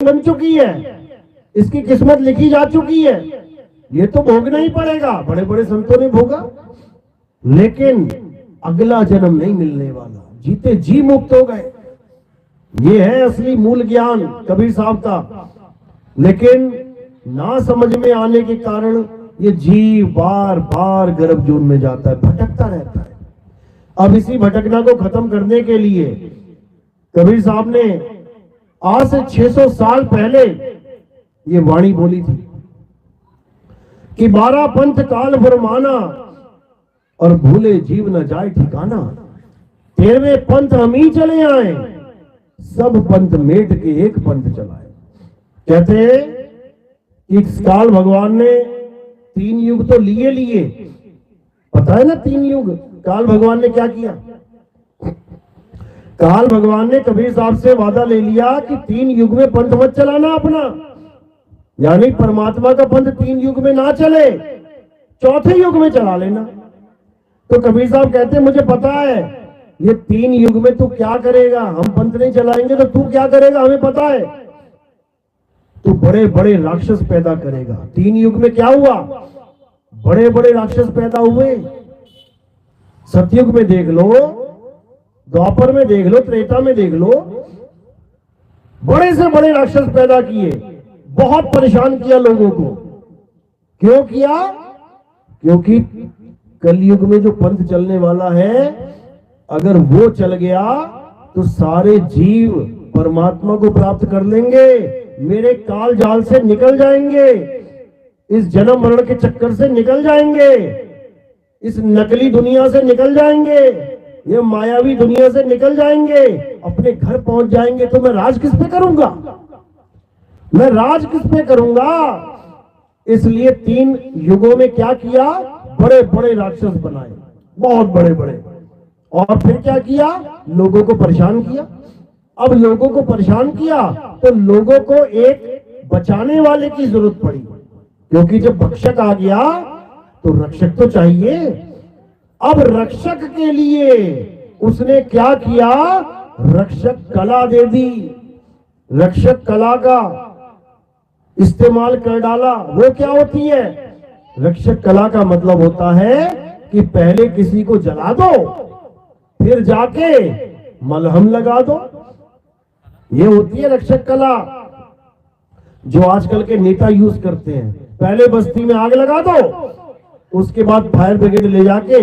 बन चुकी है, इसकी किस्मत लिखी जा चुकी है, ये तो भोगना ही पड़ेगा। बड़े बड़े संतों ने भोगा, लेकिन अगला जन्म नहीं मिलने वाला, जीते जी मुक्त हो गए। ये है असली मूल ज्ञान कबीर साहब का। लेकिन ना समझ में आने के कारण ये जीव बार बार गर्भजून में जाता है, भटकता रहता है। अब इसी भटकना को खत्म करने के लिए कबीर साहब ने आज से 600 साल पहले ये वाणी बोली थी कि 12 पंथ काल फरमाना और भूले जीव न जाए ठिकाना। 13वें पंथ हम ही चले आए, सब पंथ मेट के एक पंथ चलाए। कहते हैं कि इस काल भगवान ने 3 युग तो लिए, पता है ना 3 युग काल भगवान ने क्या किया। काल भगवान ने कबीर साहब से वादा ले लिया कि 3 युग में पंथ मत चलाना अपना, यानी परमात्मा का पंथ 3 युग में ना चले, 4थे युग में चला लेना। तो कबीर साहब कहते मुझे पता है ये 3 युग में तू क्या करेगा, हम पंथ नहीं चलाएंगे तो तू क्या करेगा हमें पता है, तू बड़े बड़े राक्षस पैदा करेगा। 3 युग में क्या हुआ, बड़े बड़े राक्षस पैदा हुए। सतयुग में देख लो, द्वापर में देख लो, त्रेता में देख लो, बड़े से बड़े राक्षस पैदा किए, बहुत परेशान किया लोगों को। क्यों किया, क्योंकि कलयुग में जो पंथ चलने वाला है अगर वो चल गया तो सारे जीव परमात्मा को प्राप्त कर लेंगे, मेरे काल जाल से निकल जाएंगे, इस जन्म मरण के चक्कर से निकल जाएंगे, इस नकली दुनिया से निकल जाएंगे, ये मायावी दुनिया से निकल जाएंगे, अपने घर पहुंच जाएंगे। तो मैं राज किस पे करूंगा, मैं राज किस पे करूंगा। इसलिए 3 युगों में क्या किया, बड़े बड़े राक्षस बनाए, बहुत बड़े बड़े, और फिर क्या किया, लोगों को परेशान किया। अब लोगों को परेशान किया तो लोगों को एक बचाने वाले की जरूरत पड़ी, क्योंकि जब भक्षक आ गया तो रक्षक तो चाहिए। अब रक्षक के लिए उसने क्या किया, रक्षक कला दे दी, रक्षक कला का इस्तेमाल कर डाला। वो क्या होती है, रक्षक कला का मतलब होता है कि पहले किसी को जला दो, फिर जाके मलहम लगा दो, ये होती है रक्षक कला, जो आजकल के नेता यूज करते हैं। पहले बस्ती में आग लगा दो, उसके बाद फायर ब्रिगेड ले जाके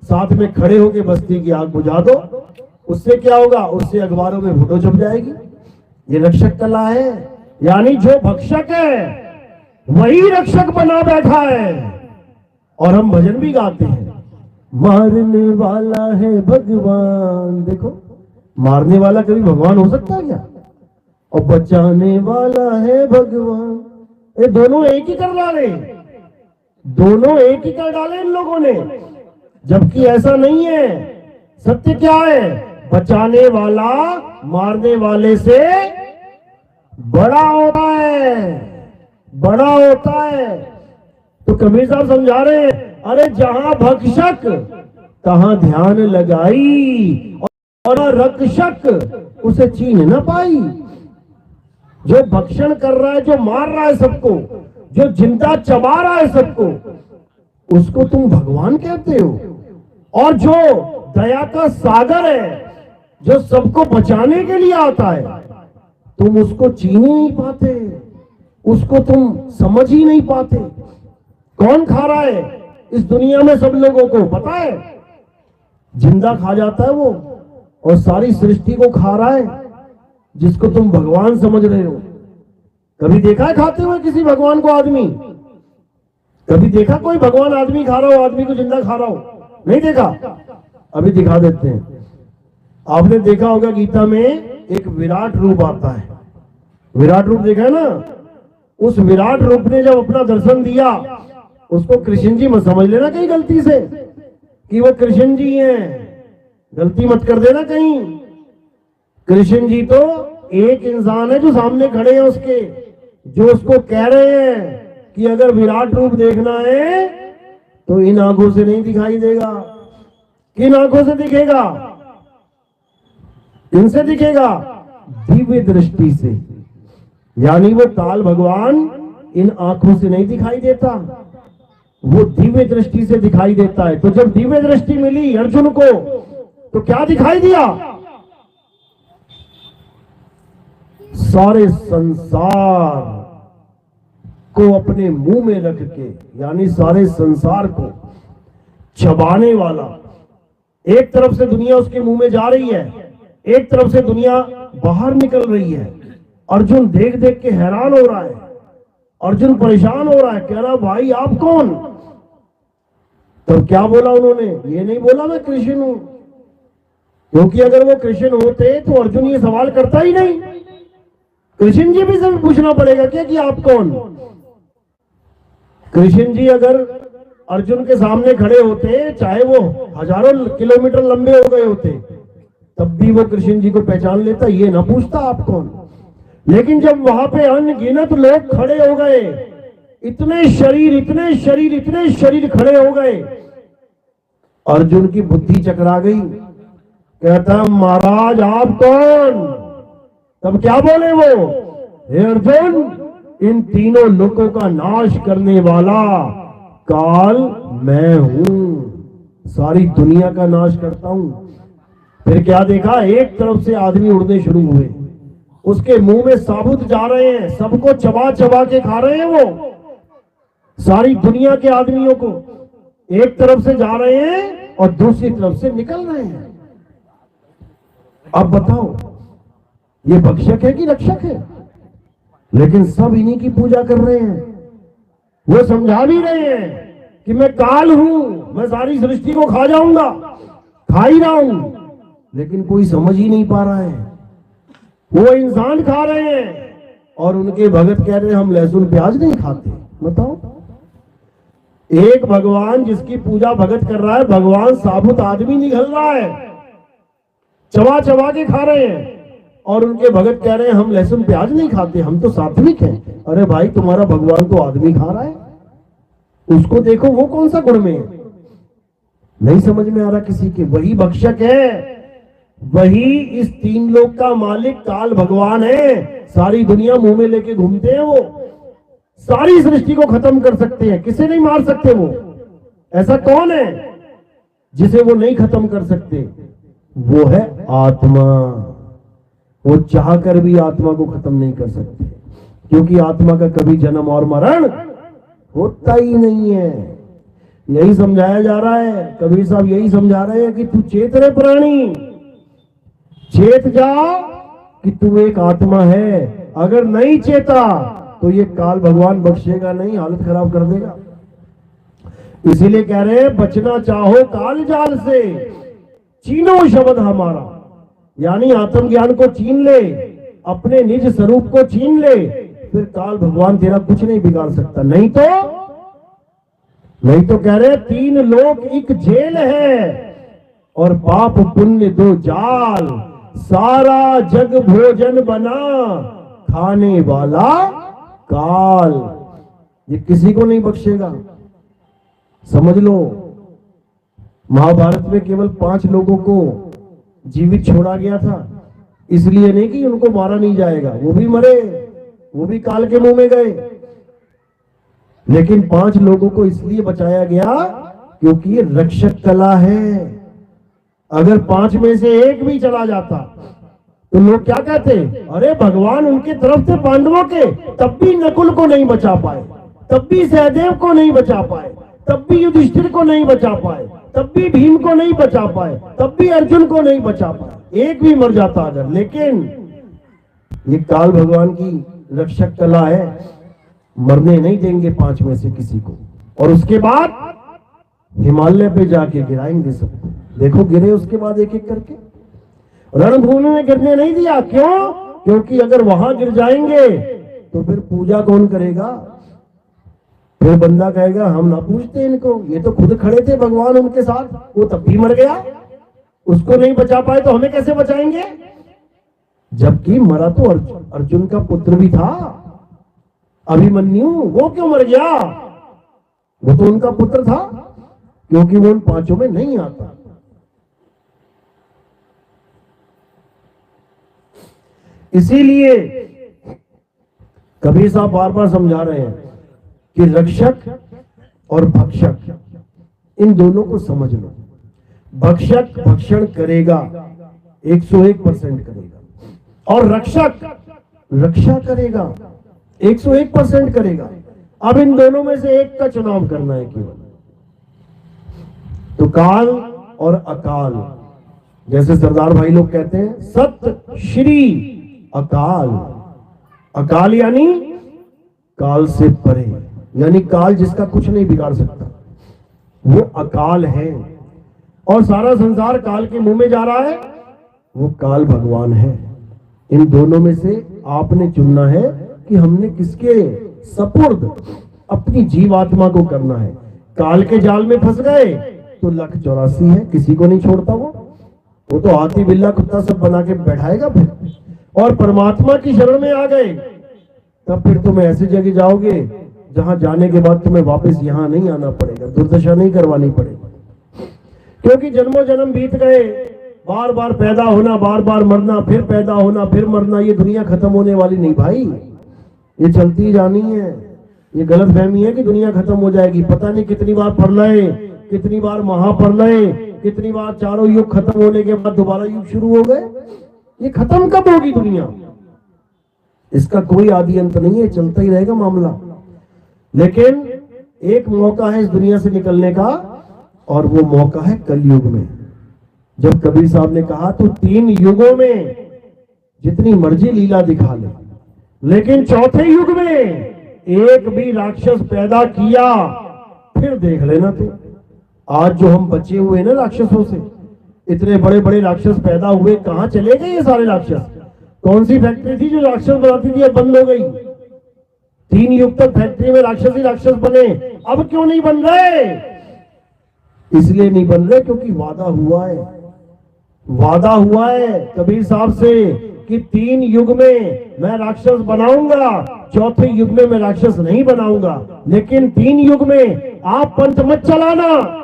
साथ में खड़े होके बस्ती की आग बुझा दो। उससे क्या होगा, उससे अखबारों में फोटो छप जाएगी। ये रक्षक कला है, यानी जो भक्षक है वही रक्षक बना बैठा है। और हम भजन भी गाते हैं, मारने वाला है भगवान। देखो, मारने वाला कभी भगवान हो सकता है क्या, और बचाने वाला है भगवान। ये दोनों एक ही कर डाले, दोनों एक ही कर डाले इन लोगों ने, जबकि ऐसा नहीं है। सत्य क्या है, बचाने वाला मारने वाले से बड़ा होता है, बड़ा होता है। तो कबीर साहब समझा रहे हैं, अरे जहां भक्षक तहां ध्यान लगाई, और रक्षक उसे छीन न पाई। जो भक्षण कर रहा है, जो मार रहा है सबको, जो जिंदा चबा रहा है सबको, उसको तुम भगवान कहते हो। और जो दया का सागर है, जो सबको बचाने के लिए आता है, तुम उसको छीन ही नहीं पाते, उसको तुम समझ ही नहीं पाते। कौन खा रहा है इस दुनिया में, सब लोगों को पता है, जिंदा खा जाता है वो, और सारी सृष्टि को खा रहा है, जिसको तुम भगवान समझ रहे हो। कभी देखा है खाते हुए किसी भगवान को आदमी, कभी देखा कोई भगवान आदमी खा रहा हो, आदमी को जिंदा खा रहा हो, नहीं देखा। अभी दिखा देते हैं। आपने देखा होगा गीता में एक विराट रूप आता है, विराट रूप देखा है ना। उस विराट रूप ने जब अपना दर्शन दिया, उसको कृष्ण जी मत समझ लेना कहीं गलती से कि वो कृष्ण जी हैं, गलती मत कर देना कहीं। कृष्ण जी तो एक इंसान है जो सामने खड़े हैं उसके, जो उसको कह रहे हैं कि अगर विराट रूप देखना है तो इन आंखों से नहीं दिखाई देगा। किन आंखों से दिखेगा, किनसे दिखेगा, दिव्य दृष्टि से। यानी वो काल भगवान इन आंखों से नहीं दिखाई देता, वो दिव्य दृष्टि से दिखाई देता है। तो जब दिव्य दृष्टि मिली अर्जुन को तो क्या दिखाई दिया? सारे संसार को अपने मुंह में रख के, यानी सारे संसार को चबाने वाला। एक तरफ से दुनिया उसके मुंह में जा रही है, एक तरफ से दुनिया बाहर निकल रही है। अर्जुन देख देख के हैरान हो रहा है, अर्जुन परेशान हो रहा है, कह रहा भाई आप कौन? तो क्या बोला उन्होंने? ये नहीं बोला मैं कृष्ण हूं, क्योंकि अगर वो कृष्ण होते तो अर्जुन ये सवाल करता ही नहीं। कृष्ण जी भी सब पूछना पड़ेगा क्या कि आप कौन? कृष्ण जी अगर अर्जुन के सामने खड़े होते, चाहे वो हजारों किलोमीटर लंबे हो गए होते, तब भी वो कृष्ण जी को पहचान लेता, ये ना पूछता आप कौन। लेकिन जब वहां पे अनगिनत लोग खड़े हो गए, इतने शरीर इतने शरीर इतने शरीर खड़े हो गए, अर्जुन की बुद्धि चकरा गई। कहता महाराज आप कौन? तब क्या बोले वो? हे अर्जुन, इन तीनों लोगों का नाश करने वाला काल मैं हूं, सारी दुनिया का नाश करता हूं। फिर क्या देखा? एक तरफ से आदमी उड़ने शुरू हुए, उसके मुंह में साबुत जा रहे हैं, सबको चबा चबा के खा रहे हैं वो, सारी दुनिया के आदमियों को एक तरफ से जा रहे हैं और दूसरी तरफ से निकल रहे हैं। अब बताओ ये भक्षक है कि रक्षक है? लेकिन सब इन्हीं की पूजा कर रहे हैं। वो समझा भी रहे हैं कि मैं काल हूं, मैं सारी सृष्टि को खा जाऊंगा, खा ही रहा हूं, लेकिन कोई समझ ही नहीं पा रहा है। वो इंसान खा रहे हैं और उनके भगत कह रहे हैं हम लहसुन प्याज नहीं खाते। बताओ, एक भगवान जिसकी पूजा भगत कर रहा है, भगवान साबुत आदमी निकल रहा है, चबा चबा के खा रहे हैं, और उनके भगत कह रहे हैं हम लहसुन प्याज नहीं खाते, हम तो सात्विक हैं। अरे भाई, तुम्हारा भगवान तो आदमी खा रहा है, उसको देखो वो कौन सा गुण में है? नहीं समझ में आ रहा किसी के। वही भक्षक है, वही इस तीन लोक का मालिक काल भगवान है। सारी दुनिया मुंह में लेके घूमते हैं, वो सारी सृष्टि को खत्म कर सकते हैं, किसे नहीं मार सकते वो। ऐसा कौन है जिसे वो नहीं खत्म कर सकते? वो है आत्मा। वो चाहकर भी आत्मा को खत्म नहीं कर सकते, क्योंकि आत्मा का कभी जन्म और मरण होता ही नहीं है। यही समझाया जा रहा है, कबीर साहब यही समझा रहे हैं कि तू चेत रे प्राणी, चेत जा कि तू एक आत्मा है। अगर नहीं चेता तो ये काल भगवान बख्शेगा नहीं, हालत खराब कर देगा। इसीलिए कह रहे हैं बचना चाहो काल जाल से, चीनो शब्द हमारा, यानी आत्मज्ञान को छीन ले, अपने निज स्वरूप को छीन ले, फिर काल भगवान तेरा कुछ नहीं बिगाड़ सकता। नहीं तो कह रहे तीन लोक एक जेल है और पाप पुण्य दो जाल, सारा जग भोजन बना खाने वाला काल। ये किसी को नहीं बख्शेगा, समझ लो। महाभारत में केवल 5 लोगों को जीवित छोड़ा गया था, इसलिए नहीं कि उनको मारा नहीं जाएगा, वो भी मरे, वो भी काल के मुंह में गए, लेकिन 5 लोगों को इसलिए बचाया गया क्योंकि ये रक्षक कला है। अगर 5 में से एक भी चला जाता तो लोग क्या कहते? अरे भगवान उनके तरफ थे पांडवों के, तब भी नकुल को नहीं बचा पाए, तब भी सहदेव को नहीं बचा पाए, तब भी युधिष्ठिर को नहीं बचा पाए, तब भी भीम को नहीं बचा पाए, तब भी अर्जुन को नहीं बचा पाए, एक भी मर जाता अगर। लेकिन ये काल भगवान की रक्षक कला है, मरने नहीं देंगे 5 में से किसी को। और उसके बाद हिमालय पे जाके गिराएंगे सबको। देखो गिरे उसके बाद एक एक करके, रणभूमि में गिरने नहीं दिया। क्यों? क्योंकि अगर वहां गिर जाएंगे तो फिर पूजा कौन करेगा? फिर बंदा कहेगा हम ना पूछते इनको, ये तो खुद खड़े थे भगवान उनके साथ, वो तब भी मर गया, उसको नहीं बचा पाए तो हमें कैसे बचाएंगे? जबकि मरा तो अर्जुन का पुत्र भी था, अभिमन्यु, वो क्यों मर गया? वो तो उनका पुत्र था, क्योंकि वो उन 5 में नहीं आता। इसीलिए कबीर साहब बार बार समझा रहे हैं कि रक्षक और भक्षक इन दोनों को समझ लो। भक्षक भक्षण करेगा, 101% करेगा, और रक्षक रक्षा करेगा, 101% करेगा। अब इन दोनों में से एक का चुनाव करना है केवल। तो काल और अकाल, जैसे सरदार भाई लोग कहते हैं, सत श्री अकाल। अकाल यानी काल से परे, यानी काल जिसका कुछ नहीं बिगाड़ सकता, वो अकाल है। और सारा संसार काल के मुंह में जा रहा है, वो काल भगवान है। इन दोनों में से आपने चुनना है कि हमने किसके सपुर्द अपनी जीवात्मा को करना है। काल के जाल में फंस गए तो 184 है, किसी को नहीं छोड़ता वो तो हाथी बिल्ला कुत्ता सब बना के बैठाएगा फिर। और परमात्मा की शरण में आ गए तब फिर तुम ऐसी जगह जाओगे जहां जाने के बाद तुम्हें वापस यहां नहीं आना पड़ेगा, दुर्दशा नहीं करवानी पड़ेगी। क्योंकि जन्मों जन्म बीत गए, बार बार पैदा होना, बार बार मरना, फिर पैदा होना, फिर मरना। ये दुनिया खत्म होने वाली नहीं भाई, ये चलती जानी है। ये गलत फहमी है कि दुनिया खत्म हो जाएगी। पता नहीं कितनी बार प्रलय, कितनी बार महाप्रलय, कितनी बार चारों युग खत्म होने के बाद दोबारा युग शुरू हो गए। ये खत्म कब होगी दुनिया? इसका कोई आदि अंत नहीं है, चलता ही रहेगा मामला। लेकिन एक मौका है इस दुनिया से निकलने का, और वो मौका है कलयुग में। जब कबीर साहब ने कहा तो 3 युगों में जितनी मर्जी लीला दिखा ले, लेकिन चौथे युग में एक भी राक्षस पैदा किया फिर देख लेना तू। आज जो हम बचे हुए ना राक्षसों से, इतने बड़े बड़े राक्षस पैदा हुए, कहां चले गए ये सारे राक्षस? कौन सी फैक्ट्री थी जो राक्षस बनाती थी, अब बंद हो गई। 3 युग तक फैक्ट्री में राक्षस ही राक्षस बने, अब क्यों नहीं बन रहे? इसलिए नहीं बन रहे क्योंकि वादा हुआ है, वादा हुआ है कबीर साहब से कि 3 युग में मैं राक्षस बनाऊंगा, चौथे युग में मैं राक्षस नहीं बनाऊंगा। लेकिन 3 युग में आप पंथ मत चलाना,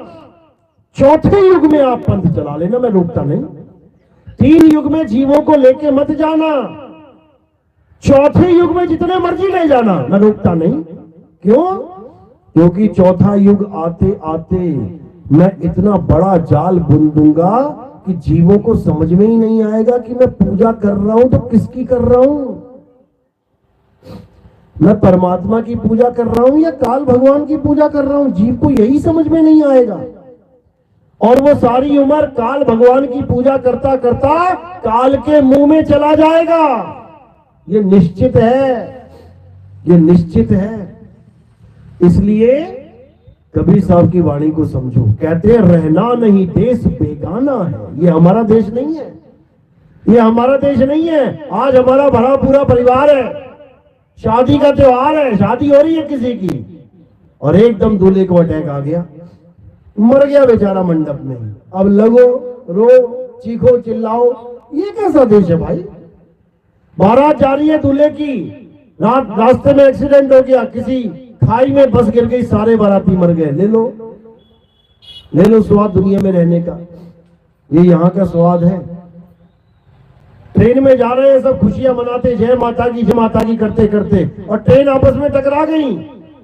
चौथे युग में आप पंथ चला लेना, मैं रोकता नहीं। 3 युग में जीवों को लेके मत जाना, चौथे युग में जितने मर्जी ले जाना, मैं रोकता नहीं। क्यों? क्योंकि चौथा युग आते आते मैं इतना बड़ा जाल बुन दूंगा कि जीवों को समझ में ही नहीं आएगा कि मैं पूजा कर रहा हूं तो किसकी कर रहा हूं। मैं परमात्मा की पूजा कर रहा हूं या काल भगवान की पूजा कर रहा हूं, जीव को यही समझ में नहीं आएगा। और वो सारी उम्र काल भगवान की पूजा करता करता काल के मुंह में चला जाएगा। ये निश्चित है, ये निश्चित है। इसलिए कबीर साहब की वाणी को समझो। कहते हैं रहना नहीं देश बेगाना है। ये हमारा देश नहीं है, ये हमारा देश नहीं है। आज हमारा भरा पूरा परिवार है, शादी का त्योहार है, शादी हो रही है किसी की, और एकदम दूल्हे को अटैक आ गया, मर गया बेचारा मंडप में। अब लगो रो चीखो चिल्लाओ, ये कैसा देश है भाई? बारात जा रही है दूल्हे की, रास्ते में एक्सीडेंट हो गया, किसी खाई में बस गिर गई, सारे बाराती मर गए। ले लो स्वाद दुनिया में रहने का, ये यहाँ का स्वाद है। ट्रेन में जा रहे हैं सब खुशियां मनाते, जय माता की करते करते, और ट्रेन आपस में टकरा गई,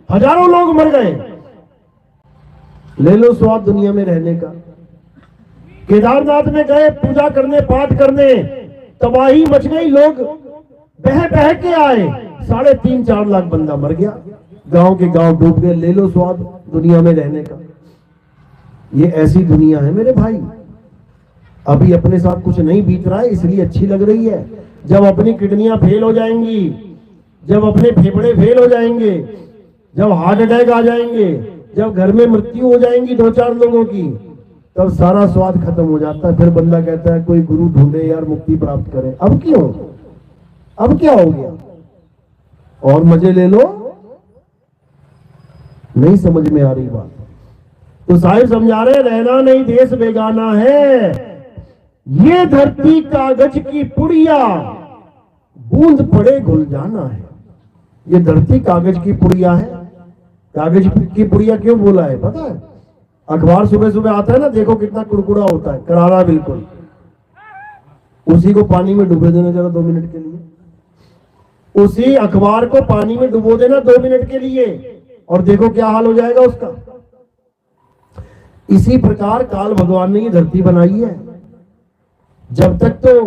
हजारों लोग मर गए। ले लो स्वाद दुनिया में रहने का। केदारनाथ में गए पूजा करने, पाठ करने, तबाही मच गई, लोग बह बह के आए, 3.5-4 लाख बंदा मर गया, गांव के गांव डूब गए। ले लो स्वाद दुनिया में रहने का। ये ऐसी दुनिया है मेरे भाई। अभी अपने साथ कुछ नहीं बीत रहा है इसलिए अच्छी लग रही है। जब अपनी किडनियां फेल हो जाएंगी, जब अपने फेफड़े फेल हो जाएंगे, जब हार्ट अटैक आ जाएंगे, जब घर में मृत्यु हो जाएंगी 2-4 लोगों की, तब सारा स्वाद खत्म हो जाता है। फिर बंदा कहता है कोई गुरु ढूंढे यार, मुक्ति प्राप्त करे। अब क्यों? अब क्या हो गया? और मजे ले लो। नहीं समझ में आ रही बात तो साहिब समझा रहे, रहना नहीं देश बेगाना है, ये धरती कागज की पुड़िया, बूंद पड़े घुल जाना है। ये धरती कागज की पुड़िया है। कागज की पुड़िया क्यों बोला है पता है? अखबार सुबह सुबह आता है ना, देखो कितना कुड़कुड़ा होता है, करारा बिल्कुल। उसी को पानी में डुबे देना जरा 2 मिनट के लिए, उसी अखबार को पानी में डुबो देना 2 मिनट के लिए और देखो क्या हाल हो जाएगा उसका। इसी प्रकार काल भगवान ने ये धरती बनाई है। जब तक तो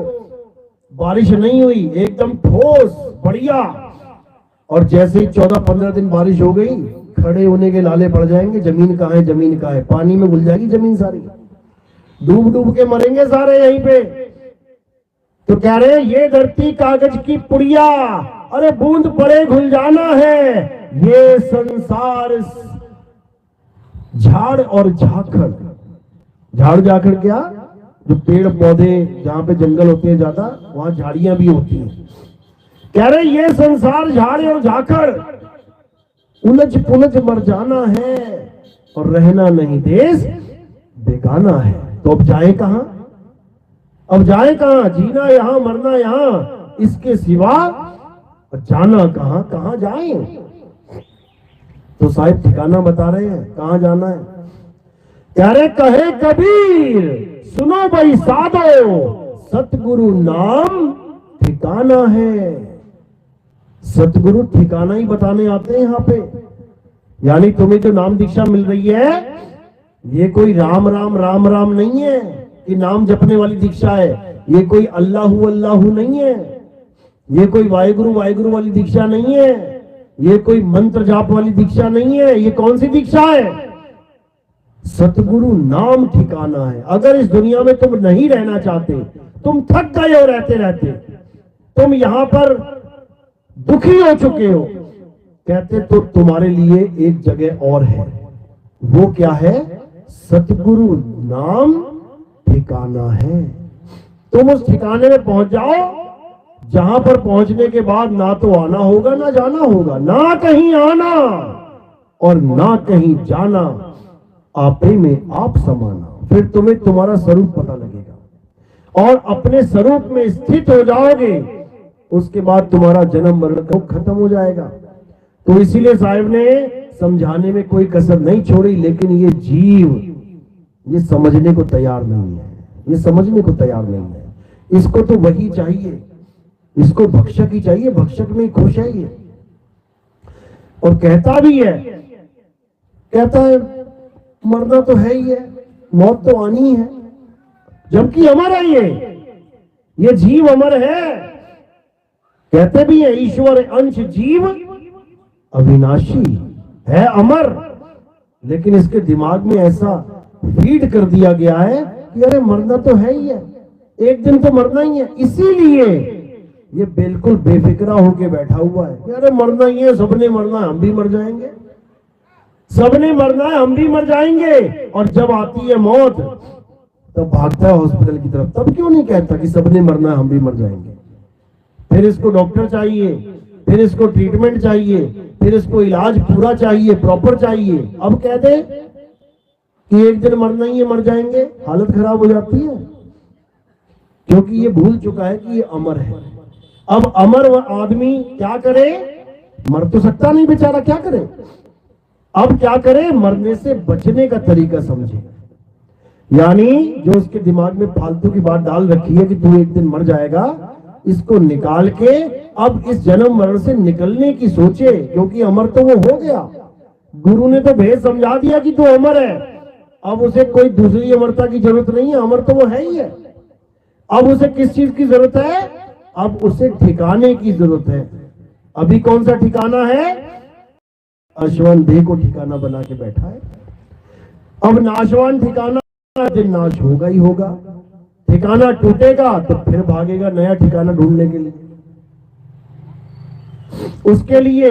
बारिश नहीं हुई एकदम ठोस बढ़िया, और जैसे ही 14-15 दिन बारिश हो गई खड़े होने के लाले पड़ जाएंगे, जमीन कहाँ है, जमीन कहाँ है, पानी में घुल जाएगी जमीन सारी, डूब डूब के मरेंगे सारे यहीं पे। तो कह रहे हैं ये धरती कागज की पुड़िया, अरे बूंद पड़े घुल जाना है, ये संसार झाड़ और झाखड़। झाड़ झाखड़ क्या, जो पेड़ पौधे जहां पे जंगल होते हैं ज्यादा वहां झाड़ियां भी होती हैं। कह रहे ये संसार झाड़ और झाखड़, उलझ पुलझ मर जाना है और रहना नहीं देश बेगाना है। तो अब जाए कहां, अब जाए कहां, जीना यहां मरना यहां, इसके सिवा जाना कहां, कहां जाए। तो साहिब ठिकाना बता रहे हैं कहां जाना है। कह रहे कहे कबीर सुनो भाई साधो, सतगुरु नाम ठिकाना है। सतगुरु ठिकाना ही बताने आते हैं यहाँ पे। यानी तुम्हें जो नाम दीक्षा मिल रही है ये कोई राम राम राम राम नहीं है कि नाम जपने वाली दीक्षा है, ये कोई अल्लाहू अल्लाहू नहीं है, ये कोई वाहिगुरु वाहिगुरु वाली दीक्षा नहीं है, ये कोई मंत्र जाप वाली दीक्षा नहीं है। ये कौन सी दीक्षा है, सतगुरु नाम ठिकाना है। अगर इस दुनिया में तुम नहीं रहना चाहते, तुम थक गए हो रहते रहते, तुम यहां पर दुखी हो चुके हो, कहते तो तुम्हारे लिए एक जगह और है। वो क्या है, सतगुरु नाम ठिकाना है। तुम उस ठिकाने में पहुंच जाओ जहां पर पहुंचने के बाद ना तो आना होगा ना जाना होगा, ना कहीं आना और ना कहीं जाना, आपे में आप समाना। फिर तुम्हें तुम्हारा स्वरूप पता लगेगा और अपने स्वरूप में स्थित हो जाओगे, उसके बाद तुम्हारा जन्म मरण खत्म हो जाएगा। तो इसीलिए साहिब ने समझाने में कोई कसर नहीं छोड़ी, लेकिन ये जीव ये समझने को तैयार नहीं है, ये समझने को तैयार नहीं है। इसको तो वही चाहिए, इसको भक्षक ही चाहिए, भक्षक में खुश है ये। और कहता भी है, कहता है मरना तो है ही है, मौत तो आनी है, जबकि अमर है ये जीव अमर है। कहते भी है ईश्वर अंश जीव अविनाशी है, अमर। लेकिन इसके दिमाग में ऐसा फीड कर दिया गया है कि अरे मरना तो है ही है, एक दिन तो मरना ही है। इसीलिए ये बिल्कुल बेफिक्रा होके बैठा हुआ है कि अरे मरना ही है, सबने मरना है, हम भी मर जाएंगे, सबने मरना है, हम भी मर जाएंगे। और जब आती है मौत तब भागता है हॉस्पिटल की तरफ। तब क्यों नहीं कहता कि सबने मरना है, हम भी मर जाएंगे। फिर इसको डॉक्टर चाहिए, फिर इसको ट्रीटमेंट चाहिए, फिर इसको इलाज पूरा चाहिए, प्रॉपर चाहिए। अब कह दे कि एक दिन मरना ही है, मर जाएंगे, हालत खराब हो जाती है, क्योंकि ये भूल चुका है कि ये अमर है। अब अमर आदमी क्या करे, मर तो सकता नहीं बेचारा, क्या करे। अब क्या करे, मरने से बचने का तरीका समझे। यानी जो उसके दिमाग में फालतू की बात डाल रखी है कि तू एक दिन मर जाएगा, इसको निकाल के अब इस जन्म मरण से निकलने की सोचे, क्योंकि अमर तो वो हो गया। गुरु ने तो भेद समझा दिया कि तू अमर है, अब उसे कोई दूसरी अमरता की जरूरत नहीं है, अमर तो वो है ही है। अब उसे किस चीज की जरूरत है, अब उसे ठिकाने की जरूरत है। अभी कौन सा ठिकाना है, नाशवान देह को ठिकाना बना के बैठा है। अब नाशवान ठिकाना दिन नाश होगा ही होगा, ठिकाना टूटेगा तो फिर भागेगा नया ठिकाना ढूंढने के लिए। उसके लिए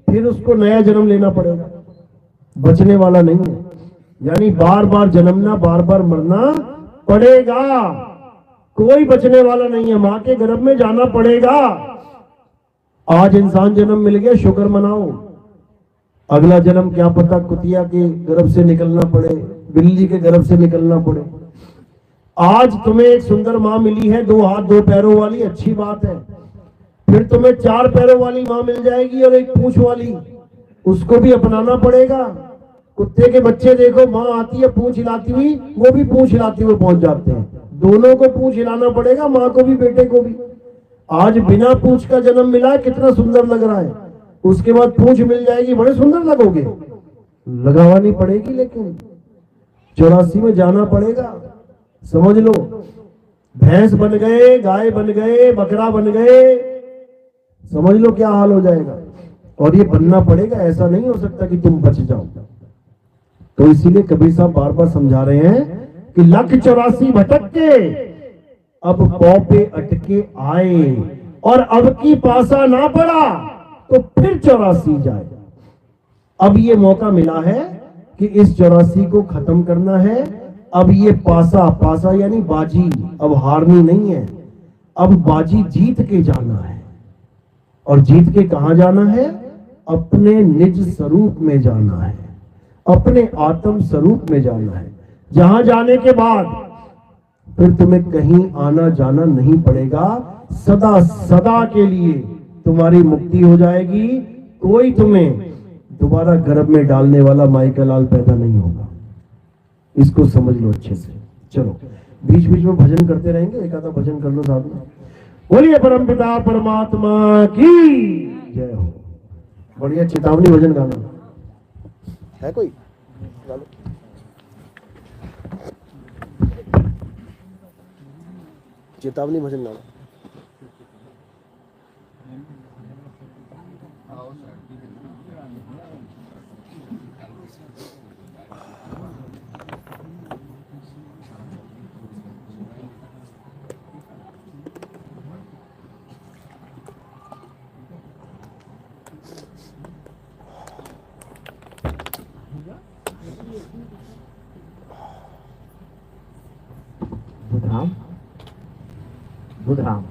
फिर उसको नया जन्म लेना पड़ेगा, बचने वाला नहीं है। यानी बार बार जन्मना, बार बार मरना पड़ेगा, कोई बचने वाला नहीं है। मां के गर्भ में जाना पड़ेगा। आज इंसान जन्म मिल गया, शुक्र मनाओ। अगला जन्म क्या पता कुतिया के गर्भ से निकलना पड़े, बिल्ली के गर्भ से निकलना पड़े। आज तुम्हें एक सुंदर मां मिली है, 2 हाथ 2 पैरों वाली, अच्छी बात है। फिर तुम्हें 4 पैरों वाली मां मिल जाएगी और एक पूंछ वाली, उसको भी अपनाना पड़ेगा। कुत्ते के बच्चे देखो, मां आती है पूंछ हिलाती हुई, वो भी पूंछ हिलाती हुए पहुंच जाते हैं। दोनों को पूंछ हिलाना पड़ेगा, मां को भी बेटे को भी। आज बिना पूंछ का जन्म मिला है, कितना सुंदर लग रहा है, उसके बाद पूंछ मिल जाएगी, बड़े सुंदर लगोगे, लगावानी पड़ेगी, लेकिन 84 में जाना पड़ेगा। समझ लो, भैंस बन गए, गाय बन गए, बकरा बन गए, समझ लो क्या हाल हो जाएगा। और ये बनना पड़ेगा, ऐसा नहीं हो सकता कि तुम बच जाओ। तो इसीलिए कबीर साहब बार बार समझा रहे हैं कि 184 भटक के अब पौ पे अटके आए, और अब की पासा ना पड़ा तो फिर 84 जाए। अब ये मौका मिला है कि इस 84 को खत्म करना है। अब ये पासा, पासा यानी बाजी, अब हारनी नहीं है, अब बाजी जीत के जाना है। और जीत के कहां जाना है? अपने निज स्वरूप में जाना है, अपने आत्म स्वरूप में जाना है, जहां जाने के बाद फिर तुम्हें कहीं आना जाना नहीं पड़ेगा। सदा सदा के लिए तुम्हारी मुक्ति हो जाएगी। कोई तुम्हें दोबारा गर्भ में डालने वाला माई का लाल पैदा नहीं होगा। इसको समझ लो अच्छे से। चलो, बीच बीच में भजन करते रहेंगे, एक आधा भजन कर लो साथ में। बोलिए परमपिता परमात्मा की जय हो। बढ़िया चेतावनी भजन गाना है कोई? चेतावनी भजन गाना। बुधराम, बुधराम।